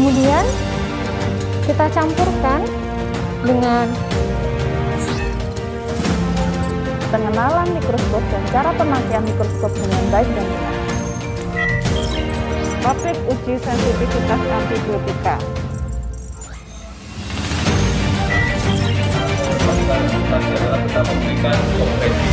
Kemudian kita campurkan dengan pengenalan mikroskop dan cara pemakaian mikroskop dengan baik dan benar. Topik uji sensitivitas antibiotika. Adalah tetap memberikan kompresi.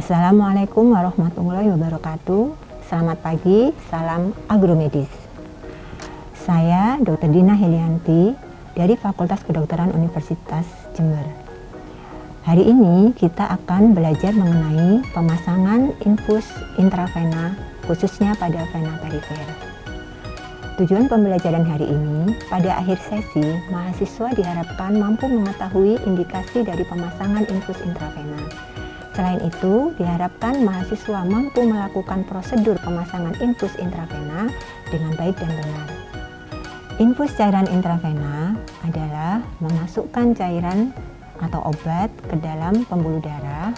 Assalamualaikum warahmatullahi wabarakatuh. Selamat pagi, salam agromedis. Saya Dr. Dina Helianti dari Fakultas Kedokteran Universitas Jember. Hari ini kita akan belajar mengenai pemasangan infus intravena khususnya pada vena perifer. Tujuan pembelajaran hari ini, pada akhir sesi, mahasiswa diharapkan mampu mengetahui indikasi dari pemasangan infus intravena. Selain itu, diharapkan mahasiswa mampu melakukan prosedur pemasangan infus intravena dengan baik dan benar. Infus cairan intravena adalah memasukkan cairan atau obat ke dalam pembuluh darah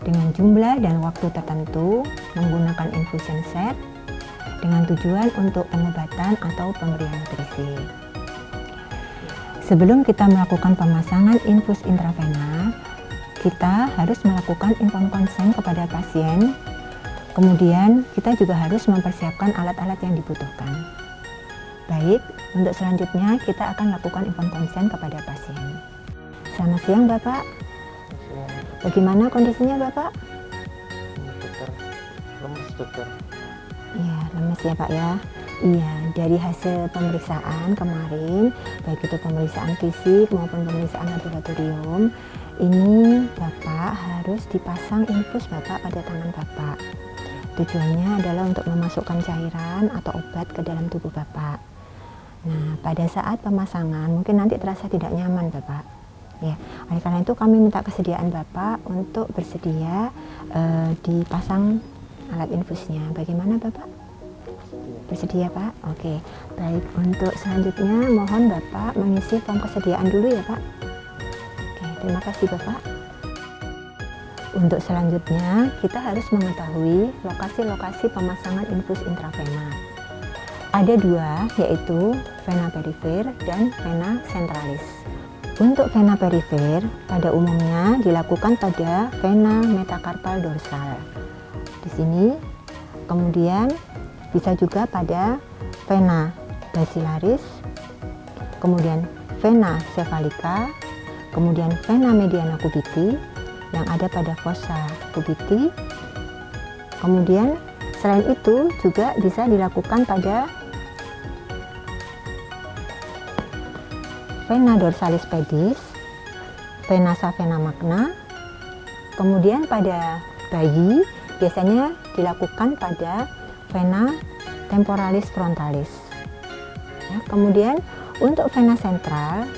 dengan jumlah dan waktu tertentu menggunakan infusion set dengan tujuan untuk pengobatan atau pemberian nutrisi. Sebelum kita melakukan pemasangan infus intravena, kita harus melakukan informed consent kepada pasien. Kemudian kita juga harus mempersiapkan alat-alat yang dibutuhkan. Baik, untuk selanjutnya kita akan lakukan informed consent kepada pasien. Selamat siang Bapak. Bagaimana kondisinya Bapak? Dokter, lemes dokter. Iya, lemes ya Pak ya. Iya, dari hasil pemeriksaan kemarin, baik itu pemeriksaan fisik maupun pemeriksaan laboratorium, ini Bapak harus dipasang infus Bapak pada tangan Bapak. Tujuannya adalah untuk memasukkan cairan atau obat ke dalam tubuh Bapak. Nah, pada saat pemasangan mungkin nanti terasa tidak nyaman Bapak. Ya, oleh karena itu kami minta kesediaan Bapak untuk bersedia dipasang alat infusnya. Bagaimana Bapak? Bersedia Pak? Oke, baik. Untuk selanjutnya mohon Bapak mengisi form kesediaan dulu ya Pak. Oke, terima kasih Bapak. Untuk selanjutnya kita harus mengetahui lokasi-lokasi pemasangan infus intravena. Ada dua, yaitu vena perifer dan vena centralis. Untuk vena perifer pada umumnya dilakukan pada vena metakarpal dorsal. Di sini, kemudian bisa juga pada vena basilaris, kemudian vena cephalica, kemudian vena mediana cubiti yang ada pada fossa cubiti. Kemudian selain itu juga bisa dilakukan pada vena dorsalis pedis, vena savena magna. Kemudian pada bayi biasanya dilakukan pada vena temporalis frontalis. Ya, kemudian untuk vena sentral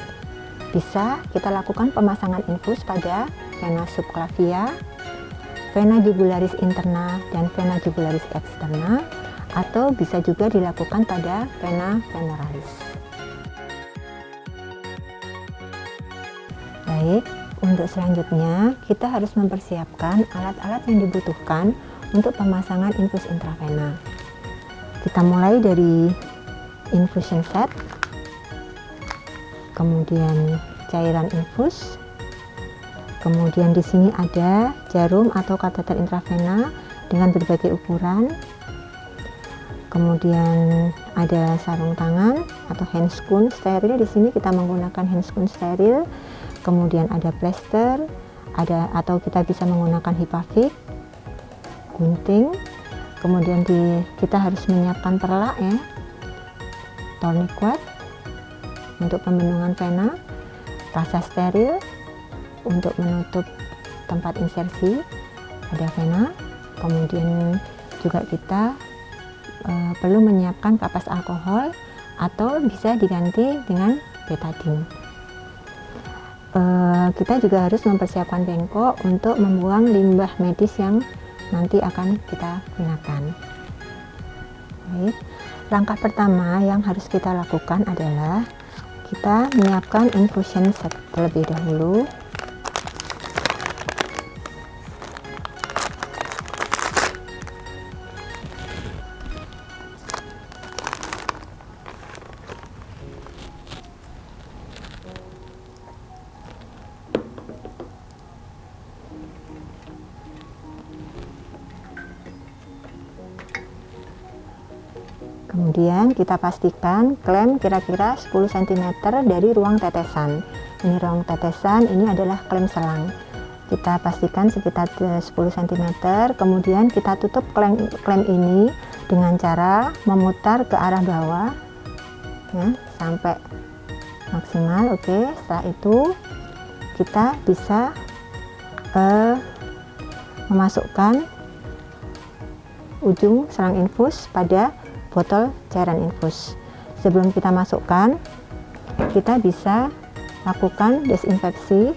bisa kita lakukan pemasangan infus pada vena subclavia, vena jugularis interna dan vena jugularis externa, atau bisa juga dilakukan pada vena femoralis. Baik, untuk selanjutnya kita harus mempersiapkan alat-alat yang dibutuhkan untuk pemasangan infus intravena. Kita mulai dari infusion set, kemudian cairan infus, kemudian di sini ada jarum atau kateter intravena dengan berbagai ukuran, kemudian ada sarung tangan atau handscoon steril. Di sini kita menggunakan handscoon steril, kemudian ada plester, ada atau kita bisa menggunakan hipavik, gunting, kemudian kita harus menyiapkan perlak ya, tourniquet untuk pembendungan vena, rasa steril untuk menutup tempat insersi pada vena, kemudian juga kita perlu menyiapkan kapas alkohol atau bisa diganti dengan betadine. Kita juga harus mempersiapkan bengkok untuk membuang limbah medis yang nanti akan kita gunakan. Baik. Langkah pertama yang harus kita lakukan adalah kita menyiapkan infusion set terlebih dahulu. Kemudian kita pastikan klem kira-kira 10 cm dari ruang tetesan. Ini ruang tetesan, ini adalah klem selang. Kita pastikan sekitar 10 cm, kemudian kita tutup klem ini dengan cara memutar ke arah bawah ya, sampai maksimal. Oke, setelah itu kita bisa memasukkan ujung selang infus pada botol cairan infus. Sebelum kita masukkan, kita bisa lakukan desinfeksi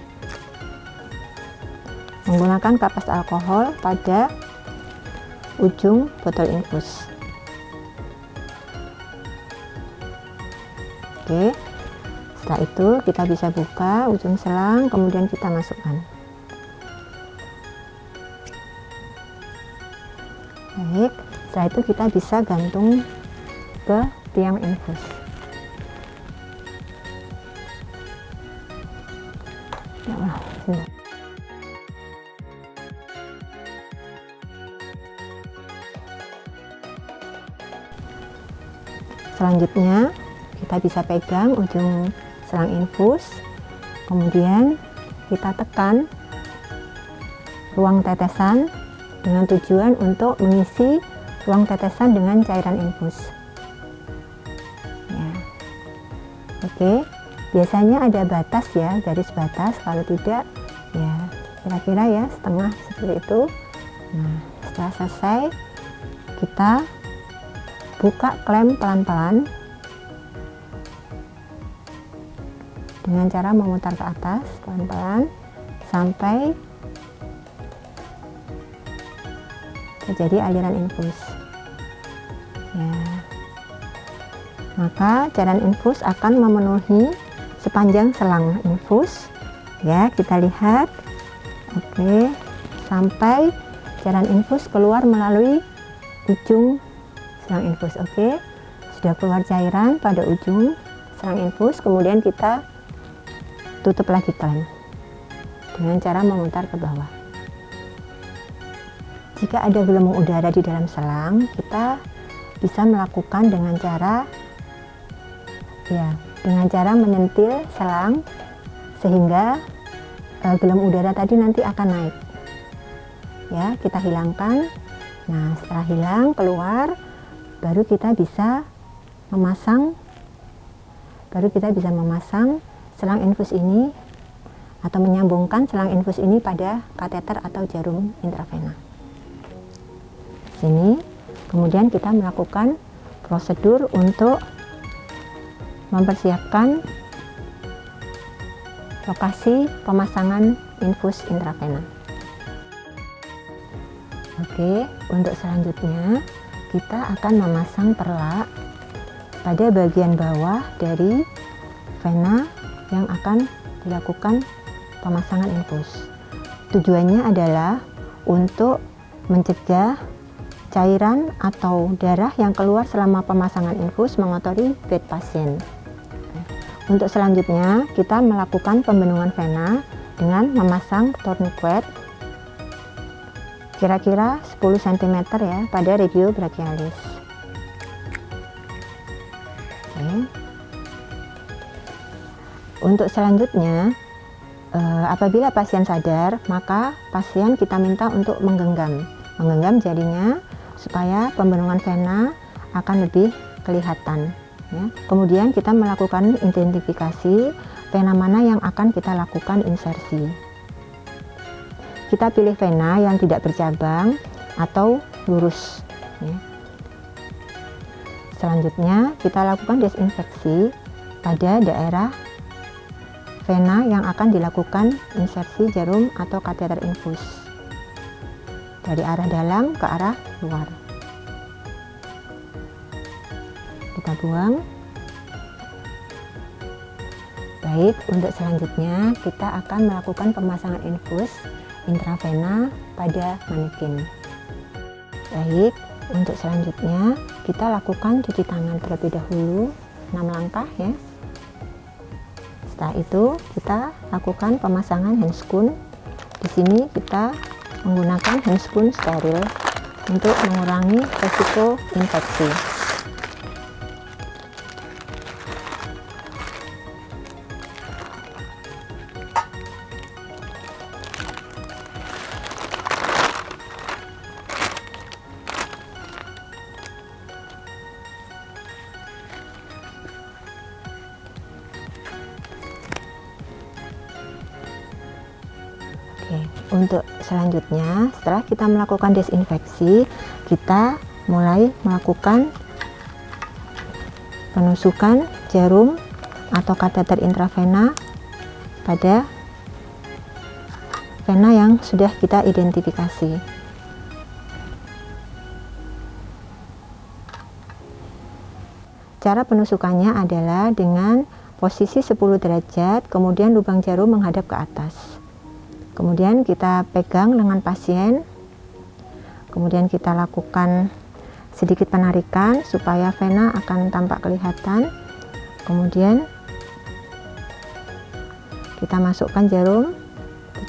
menggunakan kapas alkohol pada ujung botol infus. Oke, setelah itu kita bisa buka ujung selang, kemudian kita masukkan. Baik, setelah itu kita bisa gantung ke tiang infus. Selanjutnya kita bisa pegang ujung selang infus, kemudian kita tekan ruang tetesan dengan tujuan untuk mengisi ruang tetesan dengan cairan infus ya. Oke, biasanya ada batas ya, garis batas, kalau tidak ya kira-kira ya setengah seperti itu. Nah, setelah selesai kita buka klem pelan-pelan dengan cara memutar ke atas pelan-pelan sampai terjadi aliran infus ya. Maka cairan infus akan memenuhi sepanjang selang infus ya, kita lihat. Oke, sampai cairan infus keluar melalui ujung selang infus. Oke, sudah keluar cairan pada ujung selang infus, kemudian kita tutup lagi klem dengan cara memutar ke bawah. Jika ada gelembung udara di dalam selang, kita bisa melakukan dengan cara menyentil selang sehingga gelembung udara tadi nanti akan naik. Ya, kita hilangkan. Nah, setelah hilang keluar, baru kita bisa memasang selang infus ini atau menyambungkan selang infus ini pada kateter atau jarum intravena. Sini, kemudian kita melakukan prosedur untuk mempersiapkan lokasi pemasangan infus intravena. Oke, untuk selanjutnya kita akan memasang perlak pada bagian bawah dari vena yang akan dilakukan pemasangan infus. Tujuannya adalah untuk mencegah cairan atau darah yang keluar selama pemasangan infus mengotori bed pasien. Untuk selanjutnya kita melakukan pembendungan vena dengan memasang tourniquet kira-kira 10 cm ya pada regio brachialis. Oke. Untuk selanjutnya apabila pasien sadar, maka pasien kita minta untuk menggenggam jarinya supaya pembendungan vena akan lebih kelihatan ya. Kemudian kita melakukan identifikasi vena mana yang akan kita lakukan insersi. Kita pilih vena yang tidak bercabang atau lurus ya. Selanjutnya kita lakukan desinfeksi pada daerah vena yang akan dilakukan insersi jarum atau kateter infus dari arah dalam ke arah luar. Kita buang. Baik, untuk selanjutnya kita akan melakukan pemasangan infus intravena pada manekin. Baik, untuk selanjutnya kita lakukan cuci tangan terlebih dahulu 6 langkah ya. Setelah itu kita lakukan pemasangan handscoon. Di sini kita menggunakan handscoon steril untuk mengurangi resiko infeksi. Oke, untuk selanjutnya setelah kita melakukan desinfeksi, kita mulai melakukan penusukan jarum atau kateter intravena pada vena yang sudah kita identifikasi. Cara penusukannya adalah dengan posisi 10 derajat, kemudian lubang jarum menghadap ke atas. Kemudian kita pegang lengan pasien, kemudian kita lakukan sedikit penarikan supaya vena akan tampak kelihatan. Kemudian kita masukkan jarum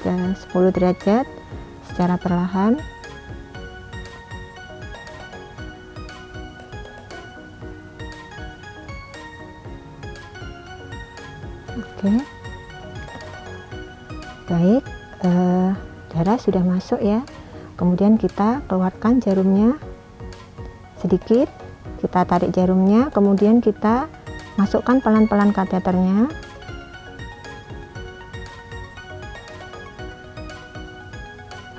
ke 10 derajat secara perlahan. Oke, baik. Darah sudah masuk ya, kemudian kita keluarkan jarumnya sedikit, kita tarik jarumnya, kemudian kita masukkan pelan-pelan kateternya.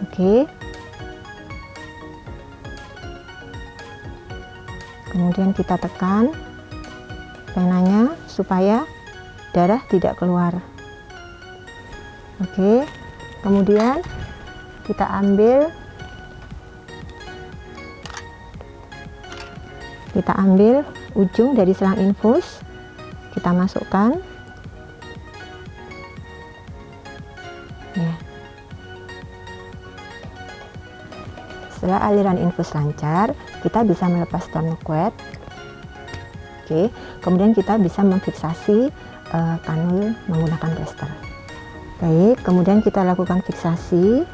Oke, kemudian kita tekan venanya supaya darah tidak keluar. Oke, kemudian kita ambil ujung dari selang infus, kita masukkan ya. Setelah aliran infus lancar, kita bisa melepas tourniquet. Oke, kemudian kita bisa memfiksasi kanul menggunakan plester. Baik, kemudian kita lakukan fiksasi.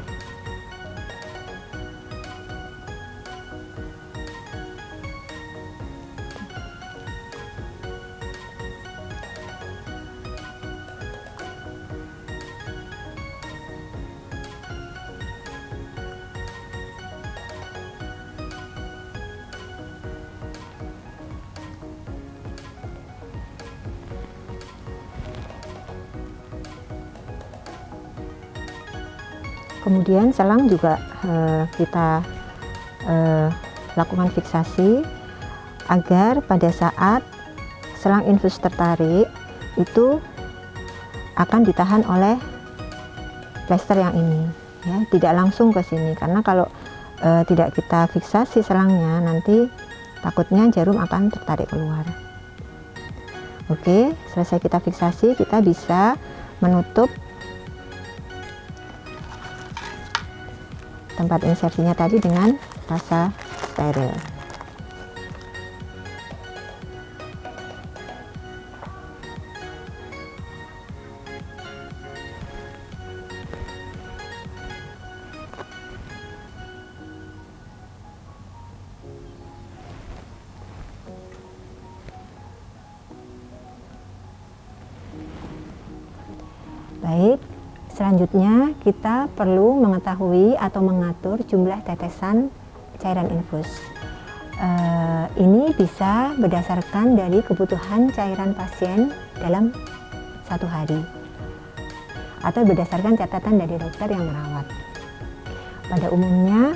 Kemudian selang juga kita lakukan fiksasi agar pada saat selang infus tertarik itu akan ditahan oleh plester yang ini ya, tidak langsung ke sini, karena kalau tidak kita fiksasi selangnya nanti takutnya jarum akan tertarik keluar. Oke, selesai kita fiksasi, kita bisa menutup tempat insersinya tadi dengan pasta steril. Baik, selanjutnya kita perlu mengetahui atau mengatur jumlah tetesan cairan infus. Ini bisa berdasarkan dari kebutuhan cairan pasien dalam satu hari atau berdasarkan catatan dari dokter yang merawat. Pada umumnya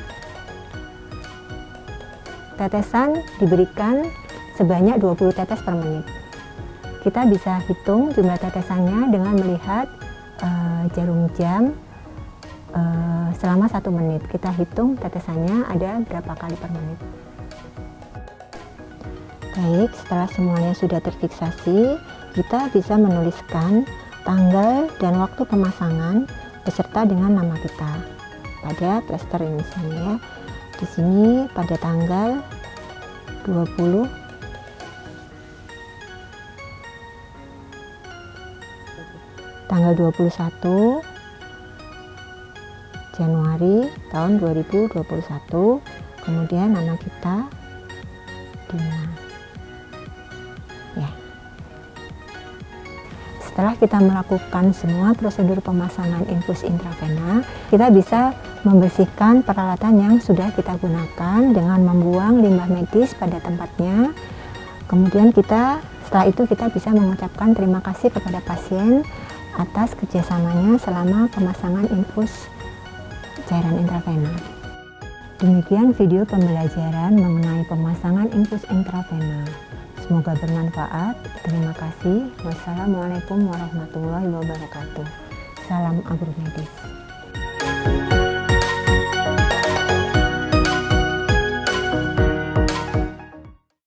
tetesan diberikan sebanyak 20 tetes per menit. Kita bisa hitung jumlah tetesannya dengan melihat jarum jam selama 1 menit. Kita hitung tetesannya ada berapa kali per menit. Baik, setelah semuanya sudah terfiksasi, kita bisa menuliskan tanggal dan waktu pemasangan beserta dengan nama kita pada plester ini misalnya ya. Di sini pada tanggal 21 Januari tahun 2021, kemudian nama kita Dina ya. Setelah kita melakukan semua prosedur pemasangan infus intravena, kita bisa membersihkan peralatan yang sudah kita gunakan dengan membuang limbah medis pada tempatnya. Kemudian setelah itu kita bisa mengucapkan terima kasih kepada pasien atas kerjasamanya selama pemasangan infus cairan intravena. Demikian video pembelajaran mengenai pemasangan infus intravena. Semoga bermanfaat. Terima kasih. Wassalamualaikum warahmatullahi wabarakatuh. Salam agromedis.